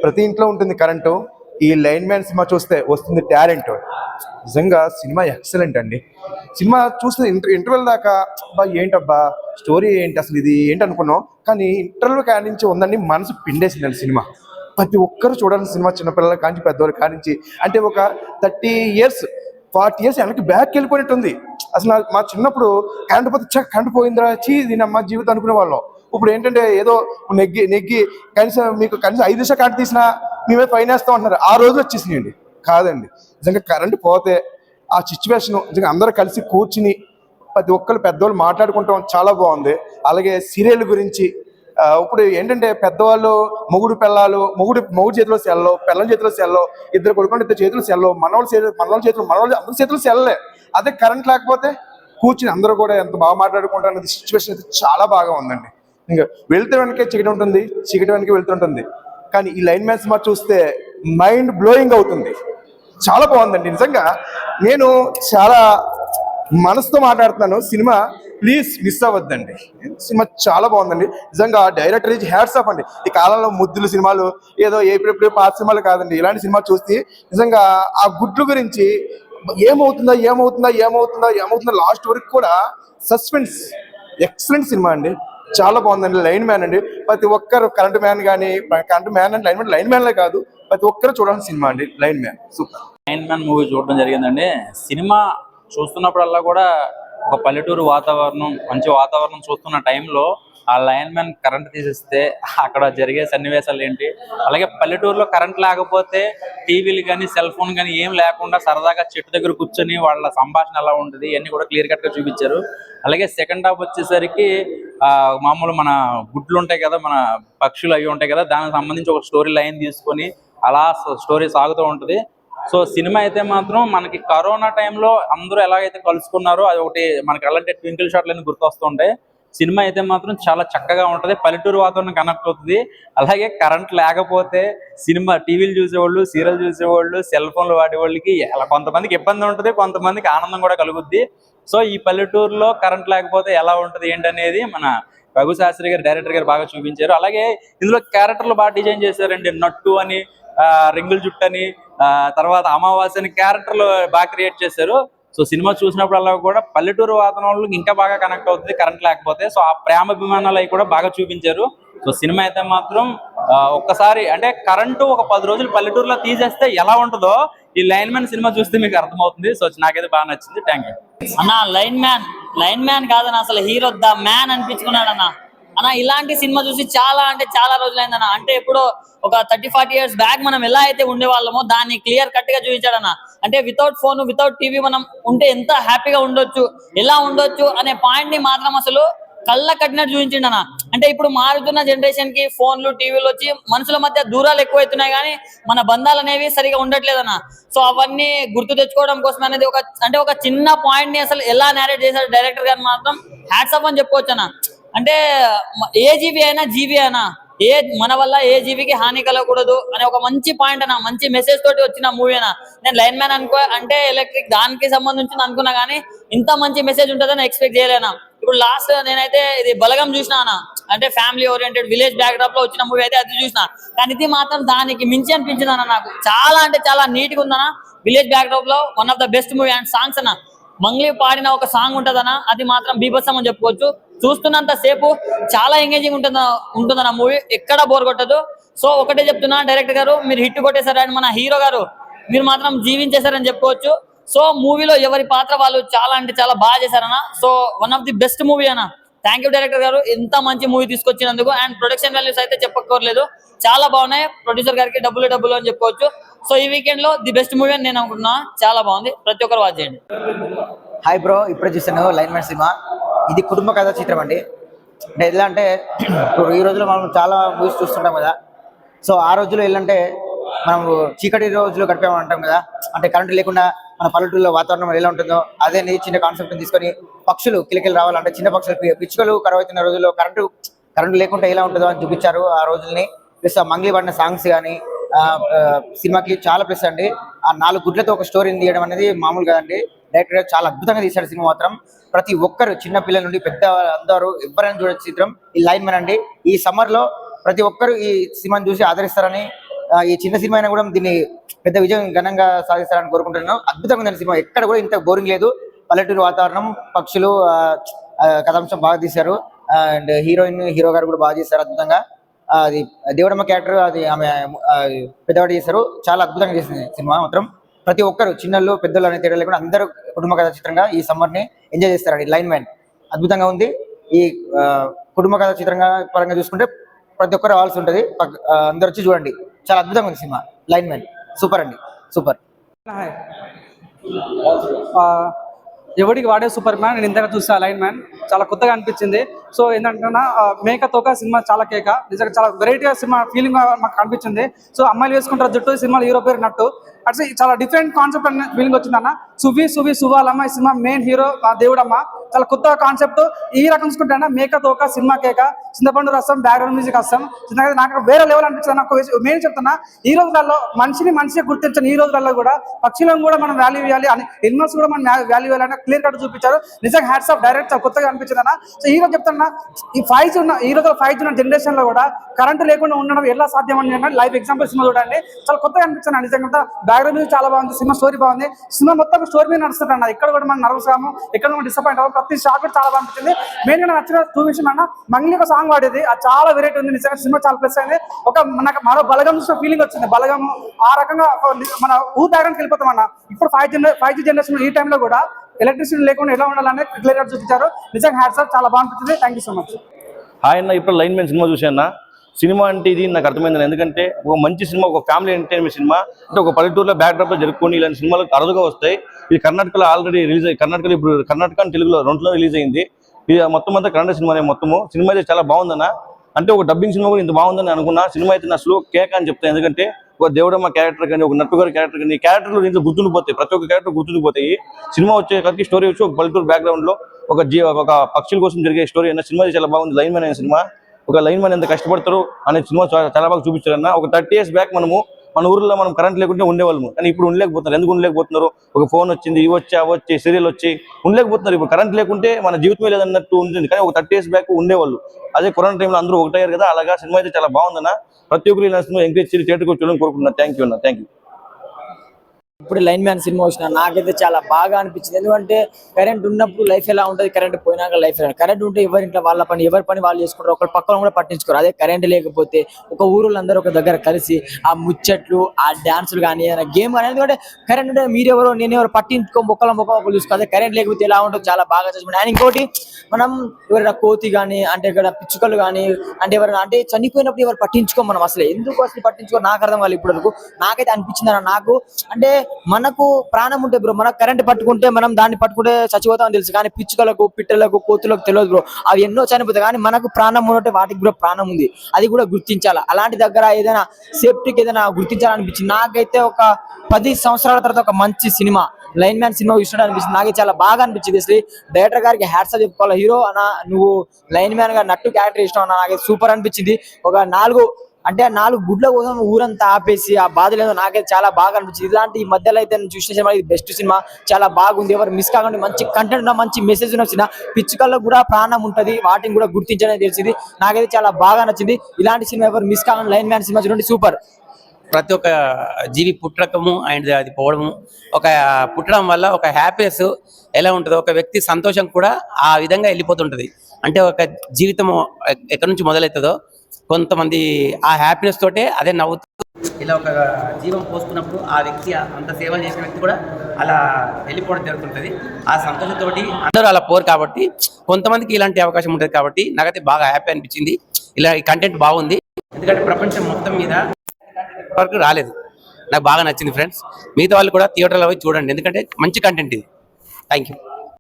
ప్రతి ఇంట్లో ఉంటుంది కరెంటు. ఈ లైన్ మ్యాన్ సినిమా చూస్తే వస్తుంది టాలెంట్. నిజంగా సినిమా ఎక్సలెంట్ అండి. సినిమా చూస్తే ఇంటర్వెల్ దాకా అబ్బా ఏంటబ్బా స్టోరీ ఏంటి అసలు ఇది ఏంటి అనుకున్నాం, కానీ ఇంటర్వెల్ కానించి ఉందండి మనసు పిండేసిందండి సినిమా. ప్రతి ఒక్కరు చూడాల్సిన సినిమా, చిన్నపిల్లల కానించి పెద్దవాళ్ళ కానించి. అంటే ఒక 30 years 40 years వెనక్కి బ్యాక్ వెళ్ళిపోయినట్టుంది. అసలు మా చిన్నప్పుడు కరెంట్ పోతే కరెంట్ పోయిందిరా చీ దీని అమ్మ జీవితం అనుకునే వాళ్ళం. ఇప్పుడు ఏంటంటే ఏదో నెగ్గి కనీసం 5 నిమిషాలు కరెంట్ తీసినా మేమే ఫైన్ వేస్తాం అంటున్నారు. ఆ రోజులు వచ్చేసినాయండి. కాదండి, నిజంగా కరెంట్ పోతే ఆ సిచ్యువేషన్ నిజంగా అందరూ కలిసి కూర్చుని ప్రతి ఒక్కరు పెద్దవాళ్ళు మాట్లాడుకుంటాం చాలా బాగుంది. అలాగే సీరియల్ గురించి ఇప్పుడు ఏంటంటే పెద్దవాళ్ళు మొగుడు చేతిలో సెల్లో, పిల్లల చేతిలో సెల్లో, ఇద్దరు కొడుకుని ఇద్దరు చేతిలో సెల్లో, మనవాళ్ళ అందరి చేతిలో సెల్లే. అదే కరెంట్ లేకపోతే కూర్చుని అందరూ కూడా ఎంత బాగా మాట్లాడుకుంటారు అనేది సిచ్యువేషన్ అయితే చాలా బాగా ఉందండి. ఇంకా వెళ్తే వెనకే చీకటి ఉంటుంది, చీకటి వెనకే వెళ్తుంటుంది. కానీ ఈ లైన్ మ్యాన్ సినిమా చూస్తే మైండ్ బ్లోయింగ్ అవుతుంది. చాలా బాగుందండి. నిజంగా నేను చాలా మనసుతో మాట్లాడుతున్నాను. సినిమా ప్లీజ్ మిస్ అవ్వద్దండి. సినిమా చాలా బాగుందండి. నిజంగా డైరెక్టర్ హ్యాట్స్ ఆఫ్ అండి. ఈ కాలంలో ముద్దుల సినిమాలు ఏదో ఎప్పుడెప్పుడు పాత సినిమాలు కాదండి. ఇలాంటి సినిమా చూస్తే నిజంగా ఆ గుడ్లు గురించి ఏమవుతుందా లాస్ట్ వరకు కూడా సస్పెన్స్. ఎక్సలెంట్ సినిమా అండి. చాలా బాగుందండి. లైన్ మ్యాన్ అండి. ప్రతి ఒక్కరు కరెంట్ మ్యాన్ కానీ కరెంట్ మ్యాన్ అంటే లైన్ మ్యాన్లే కాదు, ప్రతి ఒక్కరు చూడాల్సిన సినిమా అండి line man. Super. Line man movie చూడడం జరిగిందండి. సినిమా చూస్తున్నప్పుడల్లా కూడా ఒక పల్లెటూరు వాతావరణం, మంచి వాతావరణం చూస్తున్న టైంలో ఆ లైన్ మ్యాన్ కరెంట్ తీసేస్తే అక్కడ జరిగే సన్నివేశాలు ఏంటి, అలాగే పల్లెటూరులో కరెంట్ లేకపోతే టీవీలు కానీ సెల్ ఫోన్ కానీ ఏం లేకుండా సరదాగా చెట్టు దగ్గర కూర్చొని వాళ్ళ సంభాషణ ఎలా ఉంటుంది ఇవన్నీ కూడా క్లియర్ కట్ గా చూపించారు. అలాగే సెకండ్ హాఫ్ వచ్చేసరికి మామూలు మన గుడ్లు ఉంటాయి కదా, మన పక్షులు అవి ఉంటాయి కదా, దానికి సంబంధించి ఒక స్టోరీ లైన్ తీసుకొని అలా స్టోరీ సాగుతూ ఉంటుంది. సో సినిమా అయితే మాత్రం మనకి కరోనా టైంలో అందరూ ఎలాగైతే కలుసుకున్నారో అది ఒకటి మనకి అలాంటి ట్వింకిల్ షాట్లన్నీ గుర్తొస్తుంటాయి. సినిమా అయితే మాత్రం చాలా చక్కగా ఉంటుంది. పల్లెటూరు వాతావరణం కనెక్ట్ అవుతుంది. అలాగే కరెంట్ లేకపోతే సినిమా టీవీలు చూసేవాళ్ళు, సీరియల్ చూసేవాళ్ళు, సెల్ ఫోన్లు వాడేవాళ్ళకి అలా కొంతమందికి ఇబ్బంది ఉంటుంది, కొంతమందికి ఆనందం కూడా కలుగుద్ది. సో ఈ పల్లెటూరులో కరెంట్ లేకపోతే ఎలా ఉంటుంది ఏంటనేది మన రఘు శాస్త్రి గారు డైరెక్టర్ గారు బాగా చూపించారు. అలాగే ఇందులో క్యారెక్టర్లు బాగా డిజైన్ చేశారండి. నట్టు అని, రింగుల జుట్టు అని, తర్వాత అమావాస్య అని క్యారెక్టర్లు బాగా క్రియేట్ చేశారు. సో సినిమా చూసినప్పుడల్లా కూడా పల్లెటూరు వాతావరణంలో ఇంకా బాగా కనెక్ట్ అవుతుంది కరెంట్ లేకపోతే. సో ఆ ప్రేమాభిమానాలు అవి కూడా బాగా చూపించారు. సో సినిమా అయితే మాత్రం ఒక్కసారి అంటే కరెంటు ఒక 10 రోజులు పల్లెటూరులో తీసేస్తే ఎలా ఉంటుందో ఈ లైన్ మ్యాన్ సినిమా చూస్తే మీకు అర్థమవుతుంది. సో నాకైతే బాగా నచ్చింది. థ్యాంక్ యూ అన్న. లైన్ మ్యాన్ కాదన్న, అసలు హీరో ద మ్యాన్ అనిపించుకున్నాడు అన్న. ఇలాంటి సినిమా చూసి చాలా అంటే చాలా రోజులైందన్న. అంటే ఎప్పుడో ఒక 30-40 years బ్యాక్ మనం ఎలా అయితే ఉండేవాళ్ళమో దాన్ని క్లియర్ కట్ గా చూపించాడన్న. అంటే వితౌట్ ఫోన్, వితౌట్ టీవీ మనం ఉంటే ఎంత హ్యాపీగా ఉండొచ్చు, ఎలా ఉండొచ్చు అనే పాయింట్ ని మాత్రం అసలు కళ్ళ కట్టినట్టు చూపించిండన్న. అంటే ఇప్పుడు మారుతున్న జనరేషన్ కి ఫోన్లు, టీవీలు వచ్చి మనుషుల మధ్య దూరాలు ఎక్కువైతున్నాయి, కానీ మన బంధాలు అనేవి సరిగా ఉండట్లేదన్న. సో అవన్నీ గుర్తు తెచ్చుకోవడం కోసం అనేది ఒక చిన్న పాయింట్ ని అసలు ఎలా నేరేట్ చేశాడు డైరెక్టర్ గారు మాత్రం హ్యాట్స్ ఆఫ్ అని చెప్పుకోవచ్చు అన్న. అంటే ఏ జీవి అయినా జీవి అయినా మన వల్ల ఏ జీవికి హాని కలగకూడదు అనే ఒక మంచి పాయింట్ అన్న, మంచి మెసేజ్ తోటి వచ్చిన మూవీ అన్న. నేను లైన్ మ్యాన్ అంటే ఎలక్ట్రిక్ దానికి సంబంధించి అనుకున్నా, కానీ ఇంత మంచి మెసేజ్ ఉంటుందని ఎక్స్పెక్ట్ చేయలేనా. ఇప్పుడు లాస్ట్ నేనైతే ఇది బలగం చూసినా అన్న. అంటే family oriented village back drop లో వచ్చిన మూవీ అయితే అది చూసిన, కానీ ఇది మాత్రం దానికి మించి అనిపించింది అన్న. నాకు చాలా అంటే చాలా నీట్ గా ఉందన్న. విలేజ్ బ్యాక్ డ్రాప్ లో one of the best movie. And songs అన్న, మంగ్లీ పాడిన ఒక సాంగ్ ఉంటదన్న, అది మాత్రం బీభత్సం అని చెప్పుకోవచ్చు. చూస్తున్నంత సేపు చాలా ఎంగేజింగ్ ఉంటుందన్న మూవీ, ఎక్కడ బోర్ కొట్టదు. సో ఒకటే చెప్తున్నా, డైరెక్టర్ గారు మీరు హిట్ కొట్టేశారు అండ్ మన హీరో గారు మీరు మాత్రం జీవించేశారని చెప్పుకోవచ్చు. సో మూవీలో ఎవరి పాత్ర వాళ్ళు చాలా అంటే చాలా బాగా చేశారన్న. So one of the best movie అన్న. థ్యాంక్ యూ డైరెక్టర్ గారు ఇంత మంచి మూవీ తీసుకొచ్చినందుకు. అండ్ ప్రొడక్షన్ వాల్యూస్ అయితే చెప్పక్కర్లేదు, చాలా బాగున్నాయి. ప్రొడ్యూసర్ గారికి డబ్బులు అని చెప్పుకోవచ్చు. సో ఈ వీకెండ్ లో ది బెస్ట్ మూవీ అని నేను అనుకుంటున్నా. చాలా బాగుంది, ప్రతి ఒక్కరు వాచ్ చేయండి. హాయ్ బ్రో, ఇప్పుడే చూసాను లైన్ మ్యాన్ సినిమా. ఇది కుటుంబ కథా చిత్రం అండి. అంటే ఎలా అంటే ఇప్పుడు ఈ రోజుల్లో మనం చాలా మూవీస్ చూస్తుంటాం కదా. సో ఆ రోజుల్లో ఏంటంటే మనం చీకటి రోజులు గడిపామంటాం కదా. అంటే కరెంటు లేకుండా మన పల్లెటూరులో వాతావరణం ఎలా ఉంటుందో అదే చిన్న కాన్సెప్ట్ తీసుకొని పక్షులు కిలకిలు రావాలంటే చిన్న పక్షులు పిచ్చుకలు కరువైతున్న రోజుల్లో కరెంటు లేకుండా ఎలా ఉంటుందో అని చూపించారు ఆ రోజుల్ని. ప్లస్ ఆ మంగ్లీ పడిన సాంగ్స్ కానీ సినిమాకి చాలా ప్లస్ అండి. ఆ 4 గుడ్లతో ఒక స్టోరీని తీయడం అనేది మామూలు కదండి. డైరెక్టర్ చాలా అద్భుతంగా తీశాడు సినిమా మాత్రం. ప్రతి ఒక్కరు చిన్న పిల్లల నుండి పెద్ద అందరూ ఎవరైనా చూడొచ్చు చిత్రం ఈ లైన్ మ్యాన్ అండి. ఈ సమ్మర్ లో ప్రతి ఒక్కరు ఈ సినిమాని చూసి ఆదరిస్తారని ఈ చిన్న సినిమా అయినా కూడా దీన్ని పెద్ద విజయం ఘనంగా సాధిస్తారని కోరుకుంటున్నాను. అద్భుతంగా ఉంది సినిమా, ఎక్కడ కూడా ఇంత బోరింగ్ లేదు. పల్లెటూరు వాతావరణం, పక్షులు, కథాంశం బాగా తీశారు. అండ్ హీరోయిన్ హీరో గారు కూడా బాగా చేశారు అద్భుతంగా. అది దేవుడమ్మ క్యారెక్టర్, అది ఆమె పెద్దవాడు చేశారు. చాలా అద్భుతంగా చేసింది సినిమా మాత్రం. ప్రతి ఒక్కరు చిన్నళ్ళు పెద్దలు అనే తేడా లేకుండా అందరూ కుటుంబ కథ చిత్రంగా ఈ సమ్మర్ ని ఎంజాయ్ చేస్తారండి. లైన్ మ్యాన్ అద్భుతంగా ఉంది. ఈ కుటుంబ కథ చిత్రంగా పరంగా చూసుకుంటే ప్రతి ఒక్కరు రావాల్సి ఉంటుంది. అందరు వచ్చి చూడండి, చాలా అద్భుతంగా ఉంది సినిమా. లైన్ మ్యాన్ సూపర్ అండి, సూపర్. ఎవడికి వాడే సూపర్ మ్యాన్. నేను ఇంతగా చూసా లైన్ మ్యాన్, చాలా కొత్తగా అనిపించింది. సో ఏంటంటే మేక తోక సినిమా చాలా కేక, నిజంగా చాలా వెరైటీగా సినిమా ఫీలింగ్ మాకు అనిపించింది. సో అమ్మాయిలు వేసుకుంటారు జుట్టు, సినిమాలో హీరో పేరు నట్టు, అట్లా చాలా డిఫరెంట్ కాన్సెప్ట్ అనే ఫీలింగ్ వచ్చిందన్న. సువి సువాలమ్మ ఈ సినిమా మెయిన్ హీరో దేవుడమ్మ, చాలా కొత్త కాన్సెప్ట్. ఈ రకం చూసుకుంటే మేక తోక సినిమా కేక, చింతపండు రసం, బ్యాక్గ్రౌండ్ మ్యూజిక్ వస్తాం. నాకు వేరే లెవెల్ అనిపించింది. నాకు మెయిన్ చెప్తున్నా, ఈ రోజులలో మనిషిని గుర్తించని ఈ రోజులలో కూడా పక్షులను కూడా మనం వాల్యూ ఇవ్వాలి, ఎనిమల్స్ కూడా మనం వాల్యూ ఇవ్వాలని క్లియర్ కట్ చూపించారు. నిజంగా హ్యాట్స్ ఆఫ్ డైరెక్ట్, చాలా కొత్తగా అనిపించింది అన్న. సో ఈ రోజు చెప్తున్నా, ఈ 5G ఉన్న ఈ రోజు 5G ఉన్న జనరేషన్ లో కూడా కరెంట్ లేకుండా ఉండడం ఎలా సాధ్యం అని లైవ్ ఎగ్జాంపుల్ సినిమా చూడండి, చాలా కొత్తగా అనిపించింది. నిజంగా బ్యాక్గ్రౌండ్ మ్యూజిక్ చాలా బాగుంది, సినిమా స్టోరీ బాగుంది. సినిమా మొత్తం స్టోరీ మీద నడుస్తుంది అన్న. ఇక్కడ కూడా మనం నర్వస్ కాము, ఎక్కడ మనం డిసప్పాయింట్ అవ్వం. ప్రతి షాట్ కూడా చాలా బాగా అనిపించింది. మెయిన్ గా నచ్చిన 2 విషయం అన్న, మంగ్లీ ఒక సాంగ్ వాడేది, అది చాలా వెరైటీ ఉంది. నిజంగా సినిమా చాలా ప్లస్ అయింది. ఒక మనకు మరో బలగం చూసిన ఫీలింగ్ వచ్చింది. బలగం ఆ రకంగా మన బ్యాక్గ్రౌండ్కి వెళ్ళిపోతాం అన్న. ఇప్పుడు 5G జనరేషన్ ఈ టైంలో కూడా ఎలక్ట్రిసిటీ లేకుండా ఎలా ఉండాలని క్లియర్ గా చూపించారు. నిజంగా హ్యాట్స్ ఆఫ్, చాలా బాగా అనిపించింది. Thank you so much. Hi అన్న, ఇప్పుడు లైన్ మ్యాన్ సినిమా చూసాను. సినిమా అంటే ఇది నాకు అర్థమైంది. ఎందుకంటే ఒక మంచి సినిమా, ఒక ఫ్యామిలీ ఎంటర్టైన్మెంట్ సినిమా, అంటే ఒక పల్లెటూరులో బ్యాక్డ్రాప్ లో జరుపుకొని ఇలాంటి సినిమాలు అరుదుగా వస్తాయి. ఇది కర్ణాటకలో ఆల్రెడీ రిలీజ్ అయ్యి, ఇప్పుడు కర్ణాటక అండ్ తెలుగులో రెండులో రిలీజ్ అయింది. ఇది మొత్తం అంతా కన్నడ సినిమానే. సినిమా అయితే చాలా బాగుందన్న. అంటే ఒక డబ్బింగ్ సినిమా కూడా ఇంత బాగుందని అనుకున్నా. సినిమా అయితే నా స్లో కేక అని చెప్తాను. ఎందుకంటే ఒక దేవుడమ్మ క్యారెక్టర్ కానీ, ఒక నట్టుగారి క్యారెక్టర్ కానీ, క్యారెక్టర్లు దీంట్లో గుర్తుండిపోతాయి. ప్రతి ఒక్క క్యారెక్టర్ గుర్తుండిపోతాయి. సినిమా వచ్చేసరికి స్టోరీ వచ్చి ఒక పల్లెటూరు బ్యాక్గ్రౌండ్ లో ఒక పక్షుల కోసం జరిగే స్టోరీ అన్న. సినిమా చాలా బాగుంది. లైన్ మ్యాన్ అనే సినిమా, ఒక లైన్ మ్యాన్ ఎంత కష్టపడతారు అనే సినిమా చాలా బాగా చూపించారన్న. ఒక 30 years బ్యాక్ మన ఊర్లో మనం కరెంట్ లేకుంటే ఉండేవాళ్ళము, కానీ ఇప్పుడు ఉండలేకపోతున్నారు. ఎందుకు ఉండలేకపోతున్నారు? ఒక ఫోన్ వచ్చింది, ఇవి వచ్చి అవి వచ్చి సీరియల్ వచ్చి ఉండలేకపోతున్నారు. ఇప్పుడు కరెంట్ లేకుంటే మన జీవితమే లేదన్నట్టు ఉంటుంది. కానీ ఒక 30 years బ్యాక్ ఉండేవాళ్ళు. అదే కరోనా టైంలో అందరూ ఒకటయ్యారు కదా, అలాగా సినిమా అయితే చాలా బాగుందన్న. ప్రతి ఒక్కరు ఇలా సినిమా ఎంకరేజ్ చేసి థియేటర్కి వచ్చి కోరుకుంటున్నాను. థ్యాంక్ యూ అన్న, థ్యాంక్ యూ. ఇప్పుడు లైన్ మ్యాన్ సినిమా వచ్చిన నాకైతే చాలా బాగా అనిపించింది. ఎందుకంటే కరెంట్ ఉన్నప్పుడు లైఫ్ ఎలా ఉంటుంది, కరెంట్ పోయినాక లైఫ్ ఎలా. కరెంట్ ఉంటే ఎవరింట్లో వాళ్ళ పని ఎవరి పని వాళ్ళు చేసుకుంటారు, ఒకరి పక్కన కూడా పట్టించుకోరు. అదే కరెంట్ లేకపోతే ఒక ఊళ్ళందరూ ఒక దగ్గర కలిసి ఆ ముచ్చట్లు, ఆ డాన్సులు కానీ, ఏదైనా గేమ్ కానీ, ఎందుకంటే కరెంట్ ఉంటే మీరెవరో నేనెవరో పట్టించుకో మొక్కలు చూసుకో. అదే కరెంట్ లేకపోతే ఎలా ఉంటుందో చాలా బాగా చూసుకుంటాం. అండ్ ఇంకోటి, మనం ఎవరైనా కోతి కానీ, అంటే ఇక్కడ పిచ్చుకలు కానీ, అంటే ఎవరైనా అంటే చనిపోయినప్పుడు ఎవరు పట్టించుకో, మనం అసలు ఎందుకు అసలు పట్టించుకో నాకు అర్థం కాదు. ఇప్పటి వరకు నాకైతే అనిపించింది అన్న. నాకు అంటే మనకు ప్రాణం ఉంటే బ్రో, మనకు కరెంట్ పట్టుకుంటే మనం దాన్ని పట్టుకుంటే చచ్చిపోతామని తెలుసు, కానీ పిచ్చుకలకు, పిట్టలకు, కోతులకు తెలియదు బ్రో. అవి ఎన్నో చనిపోతాయి, కానీ మనకు ప్రాణం ఉన్నట్టే వాటికి కూడా ప్రాణం ఉంది. అది కూడా గుర్తించాలి. అలాంటి దగ్గర ఏదైనా సేఫ్టీకి ఏదైనా గుర్తించాలనిపించింది. నాకైతే ఒక 10 సంవత్సరాల తర్వాత ఒక మంచి సినిమా లైన్ మ్యాన్ సినిమా చూసినట్టు అనిపిస్తుంది. నాకే చాలా బాగా అనిపించింది. అసలు డైరెక్టర్ గారికి హ్యాట్స్ ఆఫ్ చెప్పుకోవాలి. హీరో అన్న, నువ్వు లైన్ మ్యాన్ గా నట్టు క్యారెక్టర్ ఇష్టం అన్న, నాకైతే సూపర్ అనిపించింది. ఒక 4 గుడ్ల కోసం ఊరంతా ఆపేసి ఆ బాధ లేదో నాకైతే చాలా బాగా అనిపించింది. ఇలాంటి ఈ మధ్యలో అయితే నేను చూసిన సినిమా ఇది బెస్ట్ సినిమా, చాలా బాగుంది. ఎవరు మిస్ కాకుండా మంచి కంటెంట్ ఉన్న, మంచి మెసేజ్ ఉన్న సినిమా. పిచ్చుకల్లో కూడా ప్రాణం ఉంటది, వాటిని కూడా గుర్తించడం తెలిసింది. నాకైతే చాలా బాగా నచ్చింది. ఇలాంటి సినిమా ఎవరు మిస్ కాకుండా లైన్ మ్యాన్ సినిమా చూడండి, సూపర్. ప్రతి ఒక్క జీవి పుట్టడము అండ్ అది పోవడము, ఒక పుట్టడం వల్ల ఒక హ్యాపీనెస్ ఎలా ఉంటుందో, ఒక వ్యక్తి సంతోషం కూడా ఆ విధంగా వెళ్ళిపోతుంటుంది. అంటే ఒక జీవితం ఎక్కడి నుంచి మొదలవుతుందో, కొంతమంది ఆ హ్యాపీనెస్ తోటే అదే నవ్వుతూ ఇలా ఒక జీవం పోసుకున్నప్పుడు ఆ వ్యక్తి, అంత సేవ చేసిన వ్యక్తి కూడా అలా వెళ్ళిపోవడం జరుగుతుంటుంది. ఆ సంతోషంతో అందరూ అలా పోరు కాబట్టి కొంతమందికి ఇలాంటి అవకాశం ఉంటుంది. కాబట్టి నాకైతే బాగా హ్యాపీ అనిపించింది. ఇలా ఈ కంటెంట్ బాగుంది. ఎందుకంటే ప్రపంచం మొత్తం మీద వరకు రాలేదు. నాకు బాగా నచ్చింది ఫ్రెండ్స్. మిగతా వాళ్ళు కూడా థియేటర్లో పోయి చూడండి, ఎందుకంటే మంచి కంటెంట్ ఇది. Thank you.